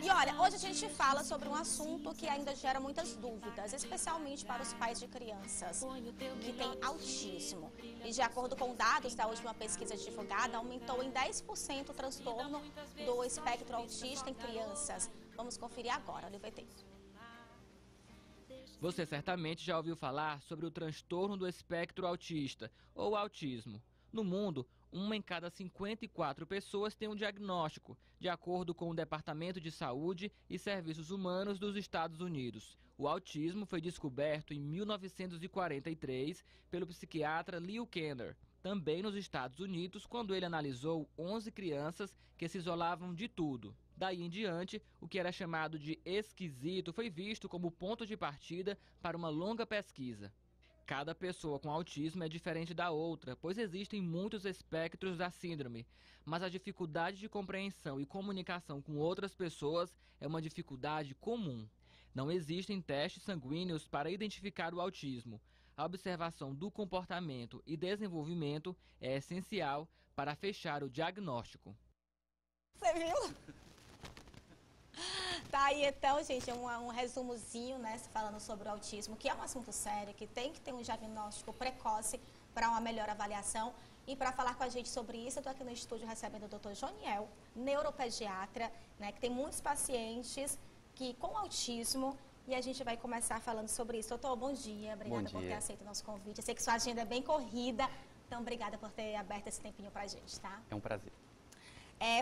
E olha, hoje a gente fala sobre um assunto que ainda gera muitas dúvidas, especialmente para os pais de crianças que têm autismo. E de acordo com dados da última pesquisa divulgada, aumentou em 10% o transtorno do espectro autista em crianças. Vamos conferir agora no VT. Você certamente já ouviu falar sobre o transtorno do espectro autista, ou autismo. No mundo, 1 em cada 54 pessoas tem um diagnóstico, de acordo com o Departamento de Saúde e Serviços Humanos dos Estados Unidos. O autismo foi descoberto em 1943 pelo psiquiatra Leo Kanner, também nos Estados Unidos, quando ele analisou 11 crianças que se isolavam de tudo. Daí em diante, o que era chamado de esquisito foi visto como ponto de partida para uma longa pesquisa. Cada pessoa com autismo é diferente da outra, pois existem muitos espectros da síndrome, mas a dificuldade de compreensão e comunicação com outras pessoas é uma dificuldade comum. Não existem testes sanguíneos para identificar o autismo. A observação do comportamento e desenvolvimento é essencial para fechar o diagnóstico. Você viu? Tá aí então, gente, um resumozinho, né, falando sobre o autismo, que é um assunto sério, que tem que ter um diagnóstico precoce para uma melhor avaliação. E para falar com a gente sobre isso, eu estou aqui no estúdio recebendo o Dr. Joniel, neuropediatra, né, que tem muitos pacientes com autismo, e a gente vai começar falando sobre isso. Doutor, bom dia, obrigada por ter aceito o nosso convite. Eu sei que sua agenda é bem corrida, então obrigada por ter aberto esse tempinho para a gente, tá? É um prazer.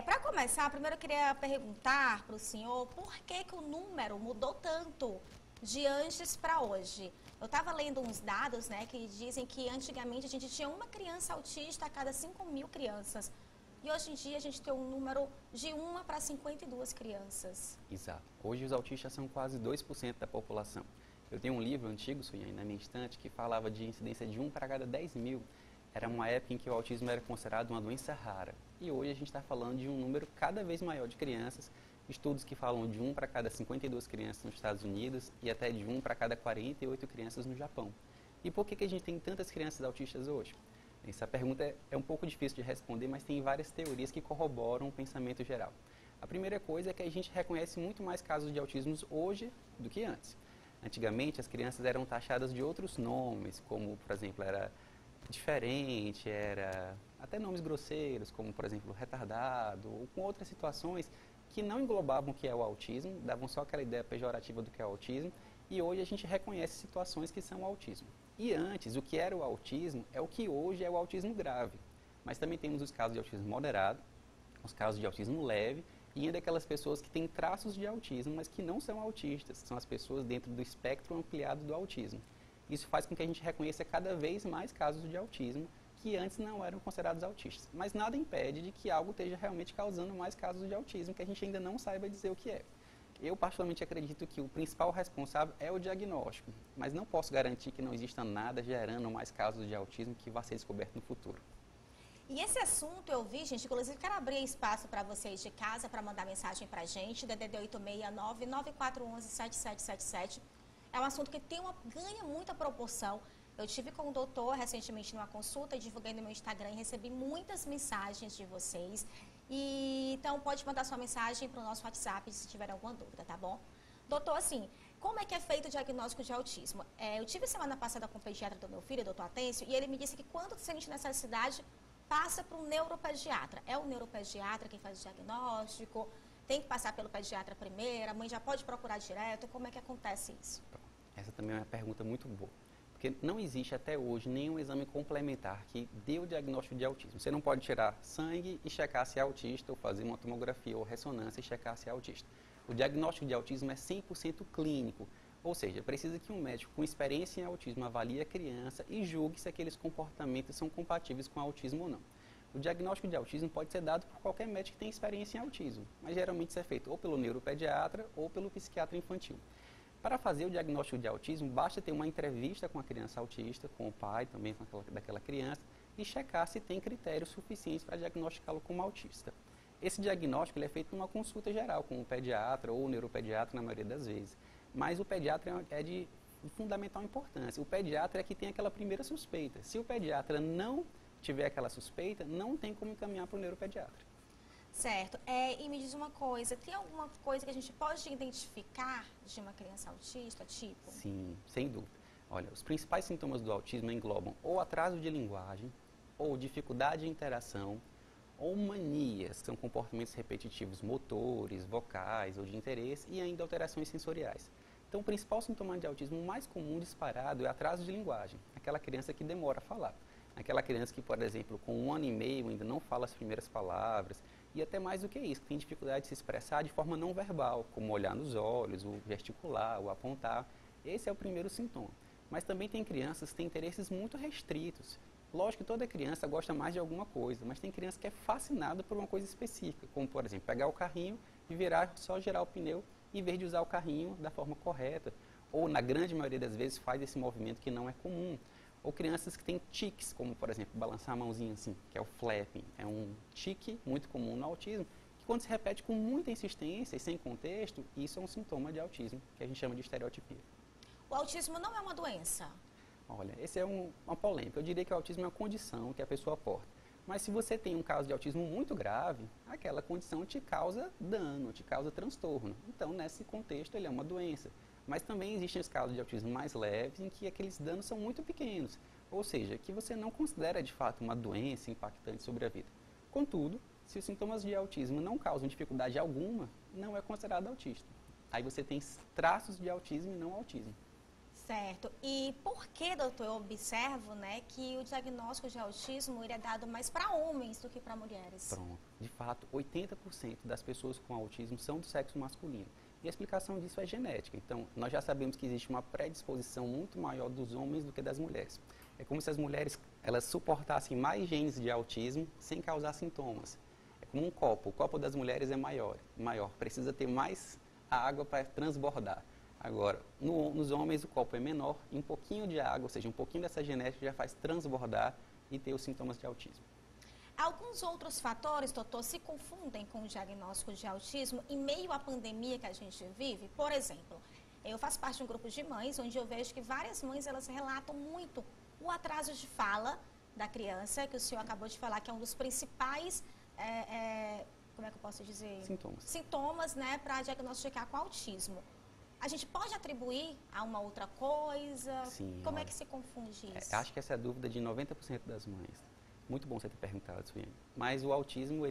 Para começar, primeiro eu queria perguntar para o senhor por que o número mudou tanto de antes para hoje. Eu estava lendo uns dados, né, que dizem que antigamente a gente tinha uma criança autista a cada 5.000 crianças. E hoje em dia a gente tem um número de 1 para 52 crianças. Exato. Hoje os autistas são quase 2% da população. Eu tenho um livro antigo, Suiane, na minha estante, que falava de incidência de 1 para cada 10.000. Era uma época em que o autismo era considerado uma doença rara. E hoje a gente está falando de um número cada vez maior de crianças. Estudos que falam de 1 para cada 52 crianças nos Estados Unidos e até de 1 para cada 48 crianças no Japão. E por que a gente tem tantas crianças autistas hoje? Essa pergunta é um pouco difícil de responder, mas tem várias teorias que corroboram o pensamento geral. A primeira coisa é que a gente reconhece muito mais casos de autismo hoje do que antes. Antigamente as crianças eram taxadas de outros nomes, como, por exemplo, era diferente, era até nomes grosseiros, como por exemplo retardado, ou com outras situações que não englobavam o que é o autismo, davam só aquela ideia pejorativa do que é o autismo, e hoje a gente reconhece situações que são o autismo. E antes, o que era o autismo é o que hoje é o autismo grave, mas também temos os casos de autismo moderado, os casos de autismo leve, e ainda aquelas pessoas que têm traços de autismo, mas que não são autistas, que são as pessoas dentro do espectro ampliado do autismo. Isso faz com que a gente reconheça cada vez mais casos de autismo que antes não eram considerados autistas. Mas nada impede de que algo esteja realmente causando mais casos de autismo que a gente ainda não saiba dizer o que é. Eu particularmente acredito que o principal responsável é o diagnóstico, mas não posso garantir que não exista nada gerando mais casos de autismo que vá ser descoberto no futuro. E esse assunto eu vi, gente, inclusive quero abrir espaço para vocês de casa para mandar mensagem para a gente, DDD 869-9411-7777. É um assunto que ganha muita proporção. Eu tive com o doutor recentemente numa consulta, divulguei no meu Instagram e recebi muitas mensagens de vocês. Então pode mandar sua mensagem para o nosso WhatsApp se tiver alguma dúvida, tá bom? Doutor, assim, como é que é feito o diagnóstico de autismo? Eu tive semana passada com o pediatra do meu filho, o doutor Atêncio, e ele me disse que quando sente necessidade, passa para um neuropediatra. É o neuropediatra quem faz o diagnóstico? Tem que passar pelo pediatra primeiro? A mãe já pode procurar direto? Como é que acontece isso? Essa também é uma pergunta muito boa, porque não existe até hoje nenhum exame complementar que dê o diagnóstico de autismo. Você não pode tirar sangue e checar se é autista, ou fazer uma tomografia ou ressonância e checar se é autista. O diagnóstico de autismo é 100% clínico, ou seja, precisa que um médico com experiência em autismo avalie a criança e julgue se aqueles comportamentos são compatíveis com autismo ou não. O diagnóstico de autismo pode ser dado por qualquer médico que tenha experiência em autismo, mas geralmente isso é feito ou pelo neuropediatra ou pelo psiquiatra infantil. Para fazer o diagnóstico de autismo, basta ter uma entrevista com a criança autista, com o pai também daquela criança, e checar se tem critérios suficientes para diagnosticá-lo como autista. Esse diagnóstico ele é feito numa consulta geral com o pediatra ou o neuropediatra na maioria das vezes. Mas o pediatra é de fundamental importância. O pediatra é que tem aquela primeira suspeita. Se o pediatra não tiver aquela suspeita, não tem como encaminhar para o neuropediatra. Certo. E me diz uma coisa, tem alguma coisa que a gente pode identificar de uma criança autista, tipo? Sim, sem dúvida. Olha, os principais sintomas do autismo englobam ou atraso de linguagem, ou dificuldade de interação, ou manias, que são comportamentos repetitivos motores, vocais ou de interesse, e ainda alterações sensoriais. Então, o principal sintoma de autismo mais comum disparado é atraso de linguagem, aquela criança que demora a falar. Aquela criança que, por exemplo, com 1 ano e meio ainda não fala as primeiras palavras, e até mais do que isso, que tem dificuldade de se expressar de forma não verbal, como olhar nos olhos, o gesticular, o apontar. Esse é o primeiro sintoma. Mas também tem crianças que têm interesses muito restritos. Lógico que toda criança gosta mais de alguma coisa, mas tem criança que é fascinada por uma coisa específica, como, por exemplo, pegar o carrinho e virar, só girar o pneu, em vez de usar o carrinho da forma correta. Ou, na grande maioria das vezes, faz esse movimento que não é comum. Ou crianças que têm tiques, como, por exemplo, balançar a mãozinha assim, que é o flapping. É um tique muito comum no autismo, que quando se repete com muita insistência e sem contexto, isso é um sintoma de autismo, que a gente chama de estereotipia. O autismo não é uma doença? Olha, esse é uma polêmica. Eu diria que o autismo é uma condição que a pessoa porta. Mas se você tem um caso de autismo muito grave, aquela condição te causa dano, te causa transtorno. Então, nesse contexto, ele é uma doença. Mas também existem os casos de autismo mais leves, em que aqueles danos são muito pequenos. Ou seja, que você não considera de fato uma doença impactante sobre a vida. Contudo, se os sintomas de autismo não causam dificuldade alguma, não é considerado autista. Aí você tem traços de autismo e não autismo. Certo. E por que, doutor, eu observo, né, que o diagnóstico de autismo ele é dado mais para homens do que para mulheres? Pronto. De fato, 80% das pessoas com autismo são do sexo masculino. E a explicação disso é genética. Então, nós já sabemos que existe uma predisposição muito maior dos homens do que das mulheres. É como se as mulheres elas suportassem mais genes de autismo sem causar sintomas. É como um copo. O copo das mulheres é maior. Precisa ter mais água para transbordar. Agora, nos homens o copo é menor e um pouquinho de água, ou seja, um pouquinho dessa genética já faz transbordar e ter os sintomas de autismo. Alguns outros fatores, doutor, se confundem com o diagnóstico de autismo em meio à pandemia que a gente vive? Por exemplo, eu faço parte de um grupo de mães onde eu vejo que várias mães elas relatam muito o atraso de fala da criança, que o senhor acabou de falar que é um dos principais, como é que eu posso dizer? Sintomas, né, para diagnosticar com autismo. A gente pode atribuir a uma outra coisa? Sim, como é que se confunde isso? Acho que essa é a dúvida de 90% das mães. Muito bom você ter perguntado, Suiane. Mas o autismo,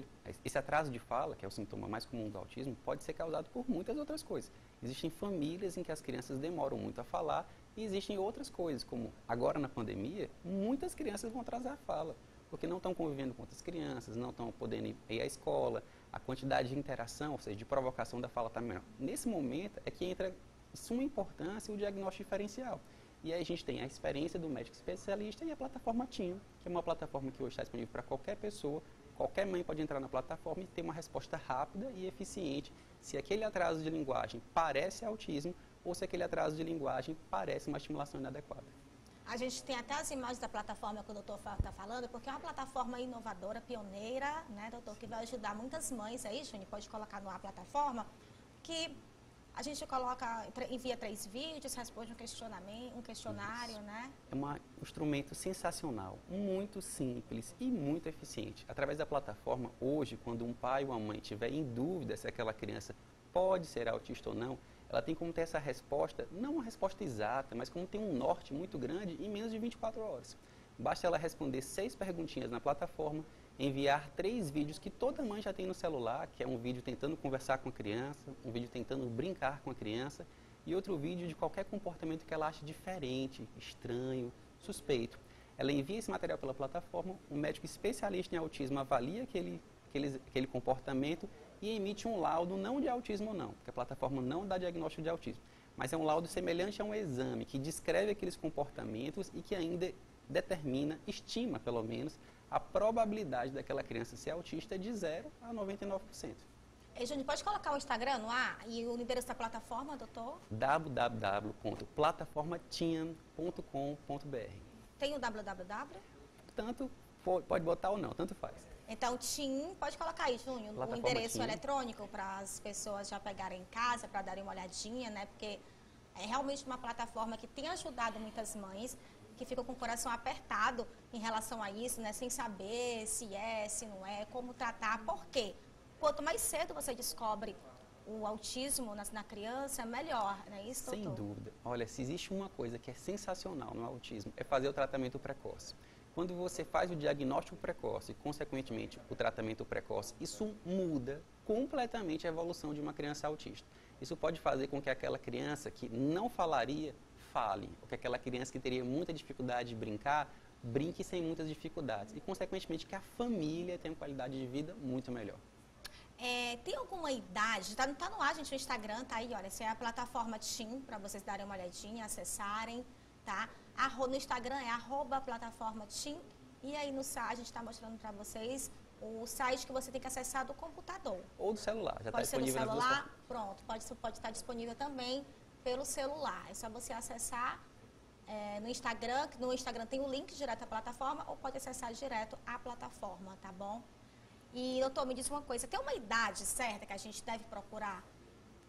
esse atraso de fala, que é o sintoma mais comum do autismo, pode ser causado por muitas outras coisas. Existem famílias em que as crianças demoram muito a falar e existem outras coisas, como agora na pandemia, muitas crianças vão atrasar a fala, porque não estão convivendo com outras crianças, não estão podendo ir à escola, a quantidade de interação, ou seja, de provocação da fala está menor. Nesse momento é que entra de suma importância o diagnóstico diferencial. E aí a gente tem a experiência do médico especialista e a plataforma TIM, que é uma plataforma que hoje está disponível para qualquer pessoa, qualquer mãe pode entrar na plataforma e ter uma resposta rápida e eficiente se aquele atraso de linguagem parece autismo ou se aquele atraso de linguagem parece uma estimulação inadequada. A gente tem até as imagens da plataforma que o doutor está falando, porque é uma plataforma inovadora, pioneira, né, doutor, que vai ajudar muitas mães aí, Júnior, pode colocar no ar a plataforma, que a gente envia 3 vídeos, responde um questionário, né? É um instrumento sensacional, muito simples e muito eficiente. Através da plataforma, hoje, quando um pai ou uma mãe tiver em dúvida se aquela criança pode ser autista ou não, ela tem como ter essa resposta, não uma resposta exata, mas como ter um norte muito grande em menos de 24 horas. Basta ela responder 6 perguntinhas na plataforma, enviar 3 vídeos que toda mãe já tem no celular, que é um vídeo tentando conversar com a criança, um vídeo tentando brincar com a criança e outro vídeo de qualquer comportamento que ela ache diferente, estranho, suspeito. Ela envia esse material pela plataforma, um médico especialista em autismo avalia aquele comportamento e emite um laudo não de autismo ou não, porque a plataforma não dá diagnóstico de autismo, mas é um laudo semelhante a um exame que descreve aqueles comportamentos e que ainda determina, estima pelo menos, a probabilidade daquela criança ser autista de 0 a 99%. Júnior, pode colocar o Instagram no ar e o endereço da plataforma, doutor? www.plataformatim.com.br. Tem o www? Tanto pode botar ou não, tanto faz. Então, TIM, pode colocar aí, Júnior, o endereço eletrônico para as pessoas já pegarem em casa, para darem uma olhadinha, né? Porque é realmente uma plataforma que tem ajudado muitas mães que ficam com o coração apertado em relação a isso, né? Sem saber se é, se não é, como tratar. Por quê? quanto mais cedo você descobre o autismo na criança, melhor, não é isso, doutor? Sem dúvida. Olha, se existe uma coisa que é sensacional no autismo, é fazer o tratamento precoce. Quando você faz o diagnóstico precoce e, consequentemente, o tratamento precoce, isso muda completamente a evolução de uma criança autista. Isso pode fazer com que aquela criança que não falaria, fale. Ou que aquela criança que teria muita dificuldade de brincar, brinque sem muitas dificuldades. E, consequentemente, que a família tenha uma qualidade de vida muito melhor. Tem alguma idade? Tá no ar, gente, o Instagram, tá aí, olha, essa é a plataforma TIM, para vocês darem uma olhadinha, acessarem, tá? No Instagram é @plataforma TIM, e aí no site a gente está mostrando para vocês o site que você tem que acessar do computador. Ou do celular, já está Pode ser no disponível nas duas celular, formas. pronto, pode estar disponível também pelo celular. É só você acessar no Instagram, que no Instagram tem o link direto à plataforma, ou pode acessar direto à plataforma, tá bom? E, doutor, me diz uma coisa, tem uma idade certa que a gente deve procurar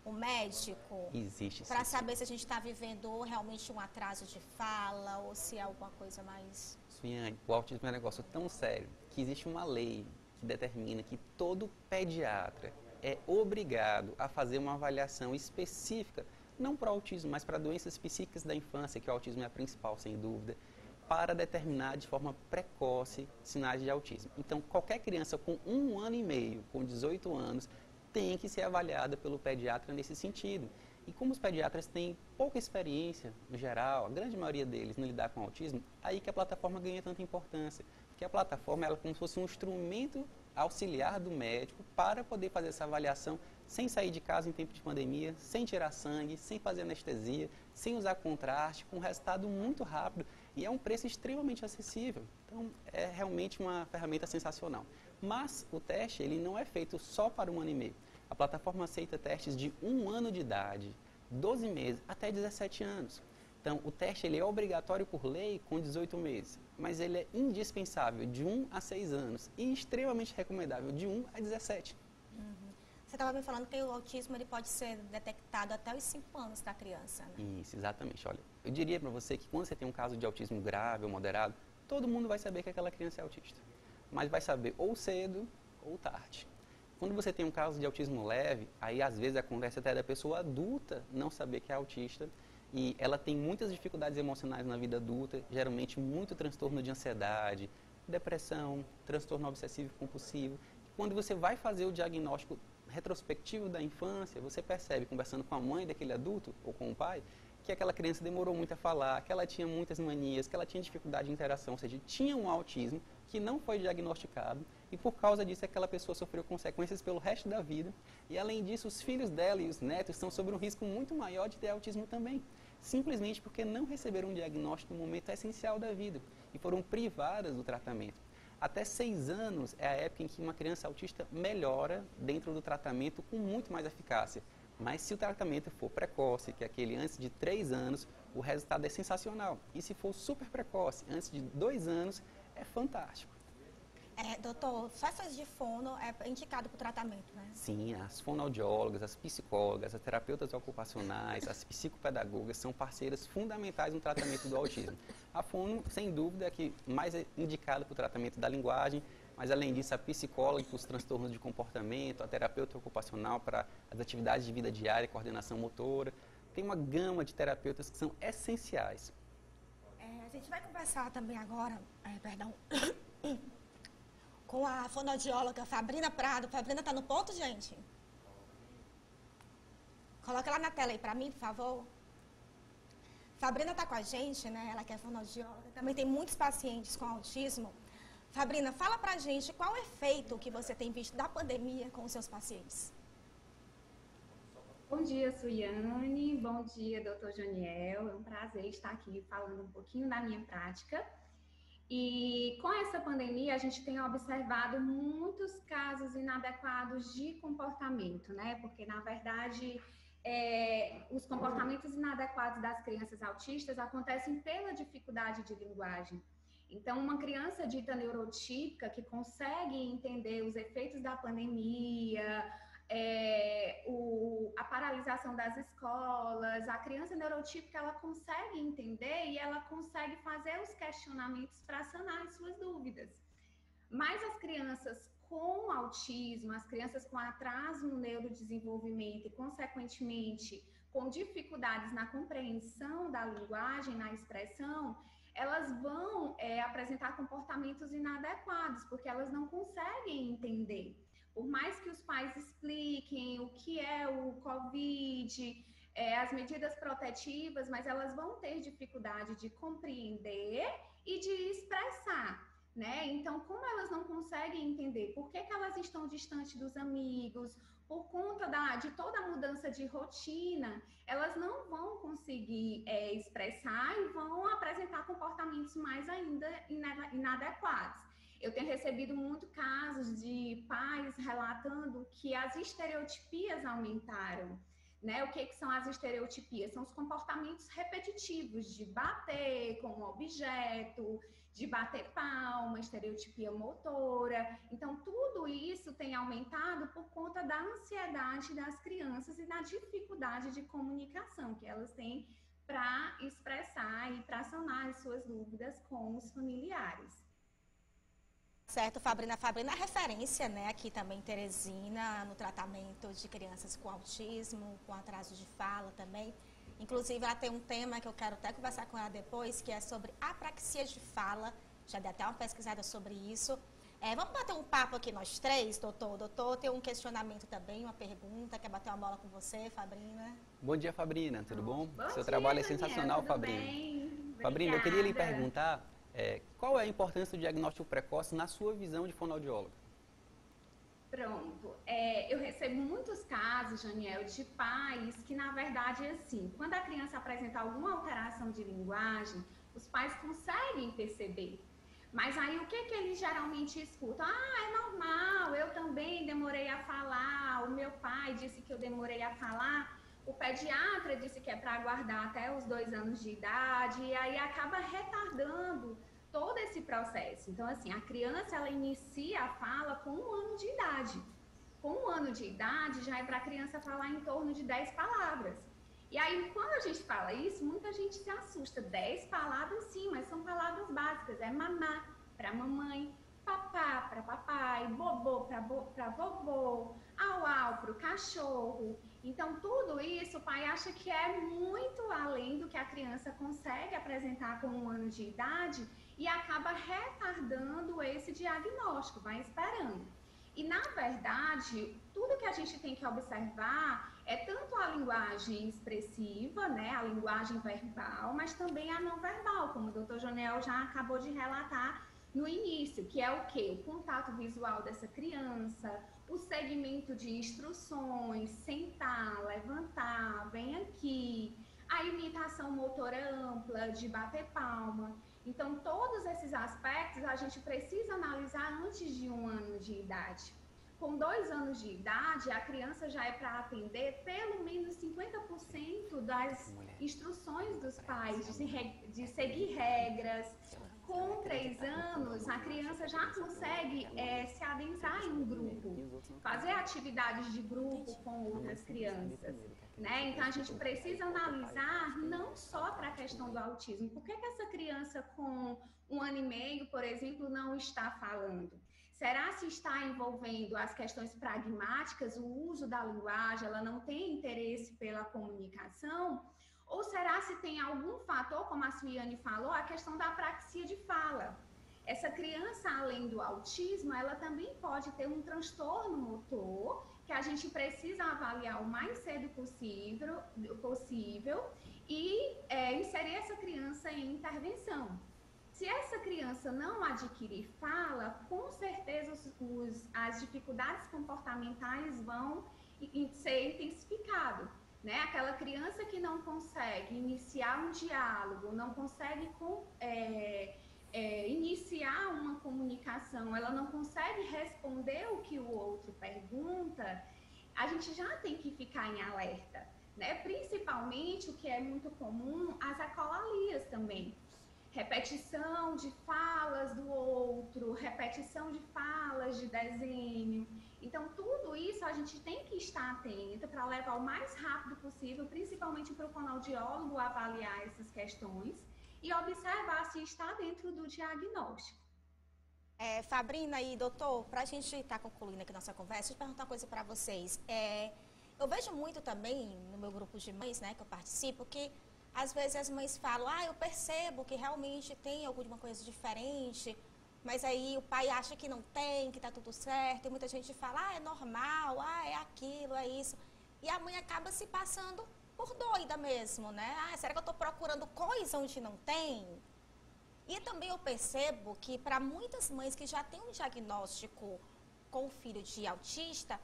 o médico? Existe, para sim. saber se a gente está vivendo realmente um atraso de fala ou se é alguma coisa mais... Suiane, o autismo é um negócio tão sério que existe uma lei que determina que todo pediatra é obrigado a fazer uma avaliação específica, não para o autismo, mas para doenças psíquicas da infância, que o autismo é a principal, sem dúvida, para determinar de forma precoce sinais de autismo. Então, qualquer criança com 1 ano e meio, com 18 anos, tem que ser avaliada pelo pediatra nesse sentido. E como os pediatras têm pouca experiência, no geral, a grande maioria deles, no lidar com autismo, aí que a plataforma ganha tanta importância. Porque a plataforma ela é como se fosse um instrumento auxiliar do médico para poder fazer essa avaliação sem sair de casa em tempo de pandemia, sem tirar sangue, sem fazer anestesia, sem usar contraste, com um resultado muito rápido e é um preço extremamente acessível. Então, é realmente uma ferramenta sensacional. Mas o teste ele não é feito só para 1 ano e meio. A plataforma aceita testes de 1 ano de idade, 12 meses, até 17 anos. Então, o teste ele é obrigatório por lei com 18 meses, mas ele é indispensável de 1 a 6 anos e extremamente recomendável de 1 a 17. Você estava me falando que o autismo ele pode ser detectado até os 5 anos da criança, né? Isso, exatamente. Olha, eu diria para você que quando você tem um caso de autismo grave ou moderado, todo mundo vai saber que aquela criança é autista. Mas vai saber ou cedo ou tarde. Quando você tem um caso de autismo leve, aí às vezes acontece até da pessoa adulta não saber que é autista e ela tem muitas dificuldades emocionais na vida adulta, geralmente muito transtorno de ansiedade, depressão, transtorno obsessivo compulsivo. Quando você vai fazer o diagnóstico retrospectivo da infância, você percebe, conversando com a mãe daquele adulto ou com o pai, que aquela criança demorou muito a falar, que ela tinha muitas manias, que ela tinha dificuldade de interação, ou seja, tinha um autismo que não foi diagnosticado e por causa disso aquela pessoa sofreu consequências pelo resto da vida e além disso os filhos dela e os netos estão sob um risco muito maior de ter autismo também, simplesmente porque não receberam um diagnóstico no momento essencial da vida e foram privadas do tratamento. Até 6 anos é a época em que uma criança autista melhora dentro do tratamento com muito mais eficácia. Mas se o tratamento for precoce, que é aquele antes de 3 anos, o resultado é sensacional. E se for super precoce, antes de 2 anos, é fantástico. Doutor, festas de fono é indicado para o tratamento, né? Sim, as fonoaudiólogas, as psicólogas, as terapeutas ocupacionais, as psicopedagogas são parceiras fundamentais no tratamento do autismo. A fono, sem dúvida, é que mais é indicada para o tratamento da linguagem, mas além disso, a psicóloga para os transtornos de comportamento, a terapeuta ocupacional para as atividades de vida diária, coordenação motora. Tem uma gama de terapeutas que são essenciais. A gente vai conversar também agora, com a fonoaudióloga Fabrina Prado. Fabrina está no ponto, gente? Coloca lá na tela aí para mim, por favor. Fabrina está com a gente, né? Ela que é fonoaudióloga. Também tem muitos pacientes com autismo. Fabrina, fala pra gente qual o efeito que você tem visto da pandemia com os seus pacientes. Bom dia, Suiane. Bom dia, doutor Joniel. É um prazer estar aqui falando um pouquinho da minha prática. E com essa pandemia, a gente tem observado muitos casos inadequados de comportamento, né? Porque, na verdade, os comportamentos inadequados das crianças autistas acontecem pela dificuldade de linguagem. Então, uma criança dita neurotípica que consegue entender os efeitos da pandemia, a paralisação das escolas, a criança neurotípica ela consegue entender e ela consegue fazer os questionamentos para sanar as suas dúvidas. Mas as crianças com autismo, as crianças com atraso no neurodesenvolvimento e, consequentemente, com dificuldades na compreensão da linguagem, na expressão, elas vão apresentar comportamentos inadequados, porque elas não conseguem entender. Por mais que os pais expliquem o que é o COVID, as medidas protetivas, mas elas vão ter dificuldade de compreender e de expressar, né? Então, como elas não conseguem entender por que elas estão distantes dos amigos, por conta de toda a mudança de rotina, elas não vão conseguir expressar e vão apresentar comportamentos mais ainda inadequados. Eu tenho recebido muito casos de pais relatando que as estereotipias aumentaram. Né? O que são as estereotipias? São os comportamentos repetitivos de bater com um objeto, de bater palma, estereotipia motora. Então, tudo isso tem aumentado por conta da ansiedade das crianças e da dificuldade de comunicação que elas têm para expressar e para sanar as suas dúvidas com os familiares. Certo, Fabrina. Fabrina é referência, né, aqui também em Teresina, no tratamento de crianças com autismo, com atraso de fala também. Inclusive, ela tem um tema que eu quero até conversar com ela depois, que é sobre apraxia de fala. Já dei até uma pesquisada sobre isso. Vamos bater um papo aqui nós três, doutor? Doutor, tem um questionamento também, uma pergunta. Quer bater uma bola com você, Fabrina? Bom dia, Fabrina. Tudo bom? Bom Seu dia, trabalho é Daniel, sensacional, tudo Fabrina. Bem? Fabrina, eu queria lhe perguntar qual é a importância do diagnóstico precoce na sua visão de fonoaudióloga? Pronto. Eu recebo muitos casos, Janiel, de pais que, na verdade, é assim, quando a criança apresenta alguma alteração de linguagem, os pais conseguem perceber. Mas aí, o que eles geralmente escutam? Ah, é normal, eu também demorei a falar, o meu pai disse que eu demorei a falar, o pediatra disse que é para aguardar até os 2 anos de idade, e aí acaba retardando todo esse processo. Então, assim, a criança, ela inicia a fala com 1 ano de idade. Com 1 ano de idade, já é para a criança falar em torno de 10 palavras. E aí, quando a gente fala isso, muita gente se assusta. 10 palavras, sim, mas são palavras básicas. É mamá para mamãe, papá para papai, bobô para vovô, au-au para o cachorro. Então, tudo isso o pai acha que é muito além do que a criança consegue apresentar com 1 ano de idade e acaba retardando esse diagnóstico, vai esperando. E, na verdade, tudo que a gente tem que observar é tanto a linguagem expressiva, né, a linguagem verbal, mas também a não verbal, como o doutor Joniel já acabou de relatar no início, que é o quê? O contato visual dessa criança, o segmento de instruções, sentar, levantar, vem aqui, a imitação motora ampla, de bater palma. Então, todos esses aspectos a gente precisa analisar antes de 1 ano de idade. Com 2 anos de idade, a criança já é para atender pelo menos 50% das instruções dos pais, de seguir regras. Com 3 anos, a criança já consegue se adentrar em um grupo, fazer atividades de grupo com outras crianças. Né? Então, a gente precisa analisar não só para a questão do autismo. Por que essa criança com 1 ano e meio, por exemplo, não está falando? Será se está envolvendo as questões pragmáticas, o uso da linguagem, ela não tem interesse pela comunicação? Ou será se tem algum fator, como a Suiane falou, a questão da apraxia de fala? Essa criança, além do autismo, ela também pode ter um transtorno motor, que a gente precisa avaliar o mais cedo possível e inserir essa criança em intervenção. Se essa criança não adquirir fala, com certeza as dificuldades comportamentais vão ser intensificadas. Né? Aquela criança que não consegue iniciar um diálogo, não consegue iniciar uma comunicação, ela não consegue responder o que o outro pergunta, a gente já tem que ficar em alerta. Né? Principalmente, o que é muito comum, as acolalias também. Repetição de falas do outro, repetição de falas de desenho. Então, tudo isso a gente tem que estar atento para levar o mais rápido possível, principalmente para o fonoaudiólogo avaliar essas questões e observar se está dentro do diagnóstico. Fabrina e doutor, para a gente estar concluindo aqui nossa conversa, deixa eu perguntar uma coisa para vocês. Eu vejo muito também no meu grupo de mães, né, que eu participo, que às vezes as mães falam, eu percebo que realmente tem alguma coisa diferente, mas aí o pai acha que não tem, que está tudo certo, e muita gente fala, é normal, é aquilo, é isso. E a mãe acaba se passando por doida mesmo, né? Será que eu estou procurando coisa onde não tem? E também eu percebo que para muitas mães que já têm um diagnóstico com o filho de autista,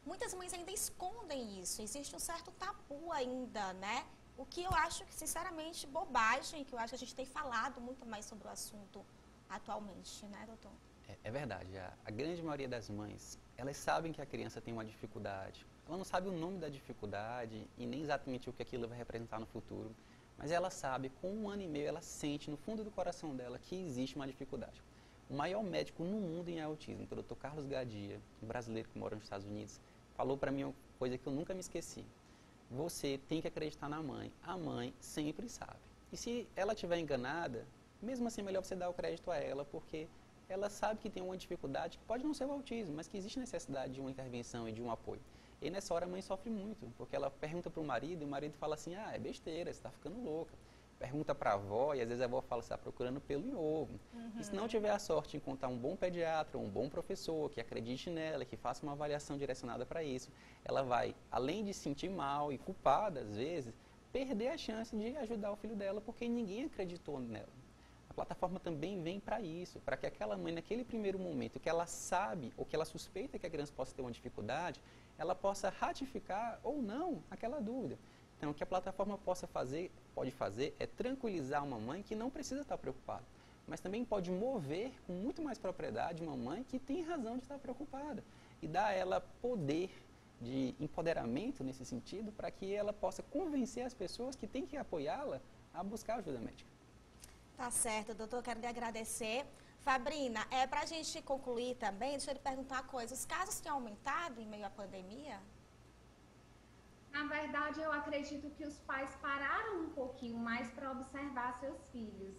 muitas mães ainda escondem isso. Existe um certo tabu ainda, né? O que eu acho, sinceramente, bobagem, que eu acho que a gente tem falado muito mais sobre o assunto atualmente, né, doutor? É verdade. A grande maioria das mães, elas sabem que a criança tem uma dificuldade. Ela não sabe o nome da dificuldade e nem exatamente o que aquilo vai representar no futuro. Mas ela sabe, com 1 ano e meio, ela sente no fundo do coração dela que existe uma dificuldade. O maior médico no mundo em autismo, o Dr. Carlos Gadia, um brasileiro que mora nos Estados Unidos, falou para mim uma coisa que eu nunca me esqueci. Você tem que acreditar na mãe. A mãe sempre sabe. E se ela estiver enganada, mesmo assim é melhor você dar o crédito a ela, porque ela sabe que tem uma dificuldade que pode não ser o autismo, mas que existe necessidade de uma intervenção e de um apoio. E nessa hora a mãe sofre muito, porque ela pergunta para o marido e o marido fala assim, é besteira, você está ficando louca. Pergunta para a avó e às vezes a avó fala, você está procurando pelo em ovo. E se não tiver a sorte de encontrar um bom pediatra, um bom professor, que acredite nela, que faça uma avaliação direcionada para isso, ela vai, além de se sentir mal e culpada às vezes, perder a chance de ajudar o filho dela, porque ninguém acreditou nela. A plataforma também vem para isso, para que aquela mãe, naquele primeiro momento que ela sabe ou que ela suspeita que a criança possa ter uma dificuldade, ela possa ratificar ou não aquela dúvida. Então, o que a plataforma pode fazer é tranquilizar uma mãe que não precisa estar preocupada, mas também pode mover com muito mais propriedade uma mãe que tem razão de estar preocupada e dar a ela poder de empoderamento nesse sentido para que ela possa convencer as pessoas que têm que apoiá-la a buscar ajuda médica. Tá certo, doutor, quero lhe agradecer. Fabrina, para a gente concluir também, deixa eu lhe perguntar uma coisa. Os casos têm aumentado em meio à pandemia? Na verdade, eu acredito que os pais pararam um pouquinho mais para observar seus filhos,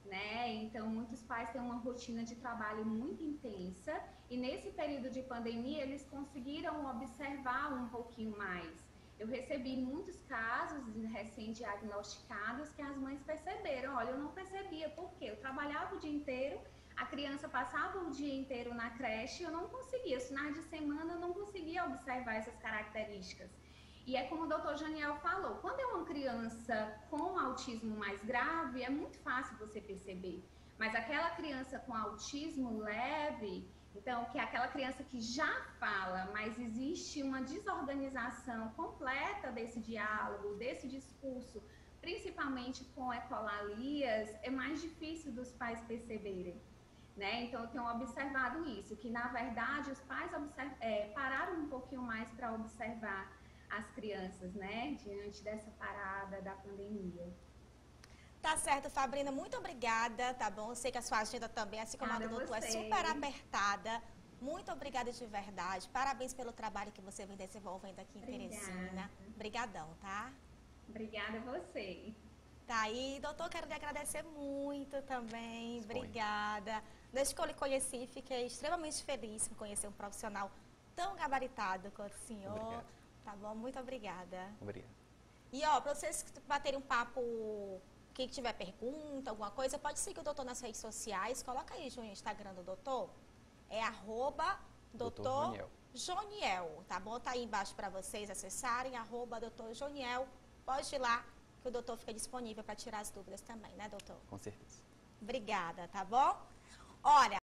né? Então, muitos pais têm uma rotina de trabalho muito intensa e nesse período de pandemia eles conseguiram observar um pouquinho mais. Eu recebi muitos casos recém-diagnosticados que as mães perceberam, olha, eu não percebia, por quê? Eu trabalhava o dia inteiro, a criança passava o dia inteiro na creche, eu não conseguia, os finais de semana eu não conseguia observar essas características. E é como o doutor Janiel falou, quando é uma criança com autismo mais grave, é muito fácil você perceber. Mas aquela criança com autismo leve, então, que é aquela criança que já fala, mas existe uma desorganização completa desse diálogo, desse discurso, principalmente com ecolalias, é mais difícil dos pais perceberem. Né? Então, eu tenho observado isso, que na verdade os pais pararam um pouquinho mais para observar as crianças, né, diante dessa parada da pandemia. Tá certo, Fabrina, muito obrigada, tá bom? Eu sei que a sua agenda também, assim como a do doutor, é super apertada. Muito obrigada de verdade. Parabéns pelo trabalho que você vem desenvolvendo aqui em Teresina. Obrigadão, tá? Obrigada a você. Tá aí, doutor, quero lhe agradecer muito também. Obrigada. Desde que eu lhe conheci, fiquei extremamente feliz por conhecer um profissional tão gabaritado quanto o senhor. Obrigado. Tá bom? Muito obrigada. Obrigado. E, para vocês baterem um papo, quem tiver pergunta, alguma coisa, pode seguir o doutor nas redes sociais. Coloca aí o Instagram do doutor. É @Dr. Joniel, tá bom? Tá aí embaixo para vocês acessarem, @Dr. Joniel. Pode ir lá, que o doutor fica disponível para tirar as dúvidas também, né, doutor? Com certeza. Obrigada, tá bom? Olha,